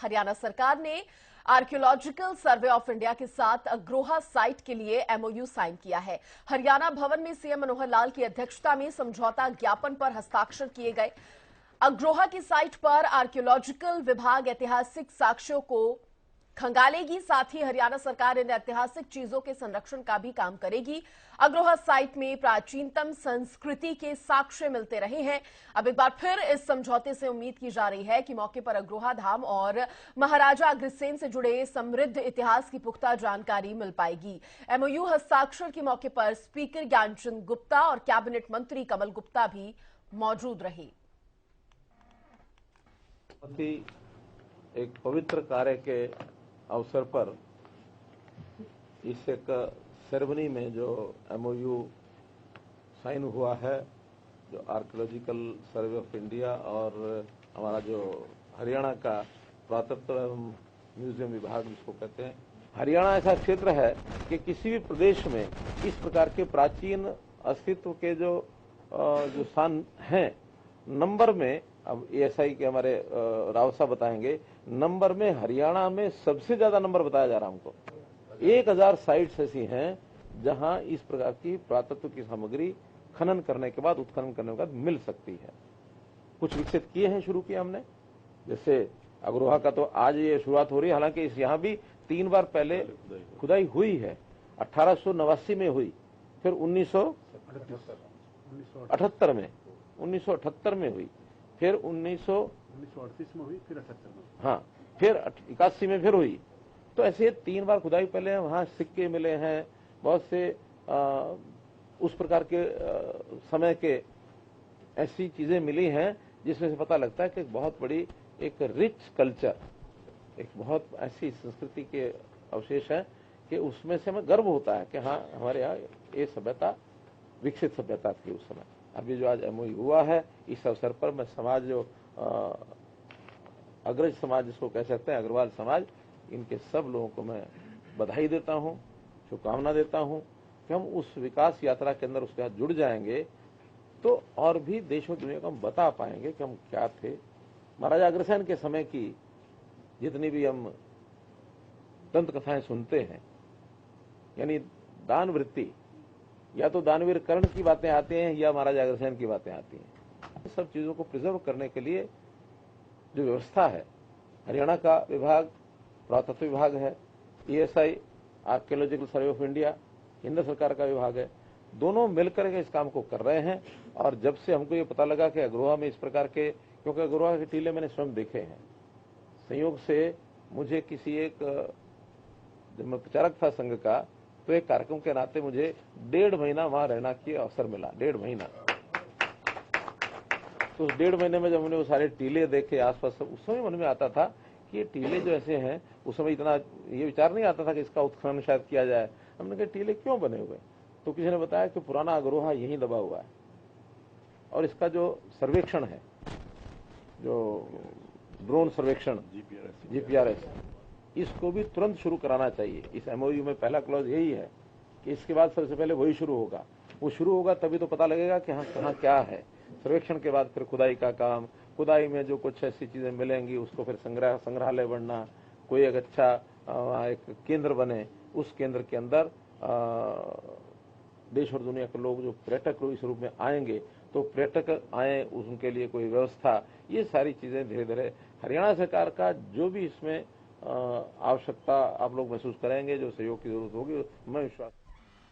हरियाणा सरकार ने archaeological survey of India के साथ अग्रोहा साइट के लिए एमओयू साइन किया है। हरियाणा भवन में सीएम मनोहर लाल की अध्यक्षता में समझौता ज्ञापन पर हस्ताक्षर किए गए। अग्रोहा की साइट पर आर्कियोलॉजिकल विभाग ऐतिहासिक साक्ष्यों को खंगालेगी, साथ ही हरियाणा सरकार इन ऐतिहासिक चीजों के संरक्षण का भी काम करेगी। अग्रोहा साइट में प्राचीनतम संस्कृति के साक्ष्य मिलते रहे हैं। अब एक बार फिर इस समझौते से उम्मीद की जा रही है कि मौके पर अग्रोहा धाम और महाराजा अग्रसेन से जुड़े समृद्ध इतिहास की पुख्ता जानकारी मिल पाएगी। एमओयू हस्ताक्षर के मौके पर स्पीकर ज्ञानचंद गुप्ता और कैबिनेट मंत्री कमल गुप्ता भी मौजूद रहे। एक पवित्र कार्य के अवसर पर इस एक सेरेमनी में जो एमओयू साइन हुआ है, जो आर्कियोलॉजिकल सर्वे ऑफ इंडिया और हमारा जो हरियाणा का पुरातत्व एवं म्यूजियम विभाग जिसको कहते हैं, हरियाणा ऐसा क्षेत्र है कि किसी भी प्रदेश में इस प्रकार के प्राचीन अस्तित्व के जो स्थान हैं, नंबर में, अब एएसआई के हमारे राव साहब बताएंगे, नंबर में हरियाणा में सबसे ज्यादा नंबर बताया जा रहा है हमको। 1000 साइट्स ऐसी हैं जहां इस प्रकार की पुरातत्व की सामग्री खनन करने के बाद, उत्खनन करने के बाद मिल सकती है। कुछ विकसित किए हैं, शुरू किया हमने, जैसे अग्रोहा का तो आज ये शुरुआत हो रही है। हालांकि इस यहाँ भी 3 बार पहले खुदाई हुई है। 1889 में हुई, फिर 1978 में, 1978 में हुई, फिर 1938 में हुई, फिर 78 में, हाँ, फिर 81 में फिर हुई। तो ऐसे 3 बार खुदाई पहले, वहां सिक्के मिले हैं, बहुत से उस प्रकार के समय के ऐसी चीजें मिली हैं जिसमें से पता लगता है कि बहुत बड़ी एक रिच कल्चर, एक बहुत ऐसी संस्कृति के अवशेष हैं कि उसमें से हमें गर्व होता है कि हाँ, हमारे यहाँ ये सभ्यता विकसित सभ्यता थी उस समय। अभी जो आज एमओयू हुआ है, इस अवसर पर मैं समाज, जो अग्रज समाज जिसको कह सकते हैं, अग्रवाल समाज, इनके सब लोगों को मैं बधाई देता हूं, शुभकामना देता हूं कि हम उस विकास यात्रा के अंदर उसके साथ जुड़ जाएंगे तो और भी देश और दुनिया को हम बता पाएंगे कि हम क्या थे। महाराजा अग्रसेन के समय की जितनी भी हम दंत कथाएं सुनते हैं, यानी दान वृत्ति, या तो दानवीर कर्ण की बातें आती हैं या महाराजा अग्रसेन की बातें आती हैं। सब चीजों को प्रिजर्व करने के लिए जो व्यवस्था है, हरियाणा का विभाग पुरातत्व विभाग है, ESI archaeological survey of India केंद्र सरकार का विभाग है, दोनों मिलकर के इस काम को कर रहे हैं। और जब से हमको ये पता लगा कि अग्रोहा में इस प्रकार के, क्योंकि अग्रोहा के टीले मैंने स्वयं देखे हैं, संयोग से मुझे किसी एक, जब मैं प्रचारक था संघ का, तो एक कार्यक्रम के नाते मुझे 1.5 महीना वहां रहना की अवसर मिला। 1.5 महीना। तो उस 1.5 महीने में जब हमने वो सारे टीले देखे आसपास, उस समय मन में आता था कि ये टीले जो ऐसे हैं, उस समय इतना ये विचार नहीं आता था कि इसका उत्खनन शायद किया जाए। हमने कहा टीले क्यों बने हुए, तो किसी ने बताया कि पुराना अग्रोहा यहीं दबा हुआ है और इसका जो सर्वेक्षण है, जो ड्रोन सर्वेक्षण जीपीआरएस, इसको भी तुरंत शुरू कराना चाहिए। इस एमओयू में पहला क्लॉज यही है कि इसके बाद सबसे पहले वही शुरू होगा। वो शुरू होगा तभी तो पता लगेगा कि हाँ, कहाँ क्या है। सर्वेक्षण के बाद फिर खुदाई का काम, खुदाई में जो कुछ ऐसी चीजें मिलेंगी उसको फिर संग्रहालय बनना, कोई एक अच्छा एक केंद्र बने, उस केंद्र के अंदर देश और दुनिया के लोग, जो पर्यटक लोग इस रूप में आएंगे, तो पर्यटक आए, उनके लिए कोई व्यवस्था, ये सारी चीजें धीरे धीरे हरियाणा सरकार का जो भी इसमें आवश्यकता आप लोग महसूस करेंगे, जो सहयोग की जरूरत होगी, मैं विश्वास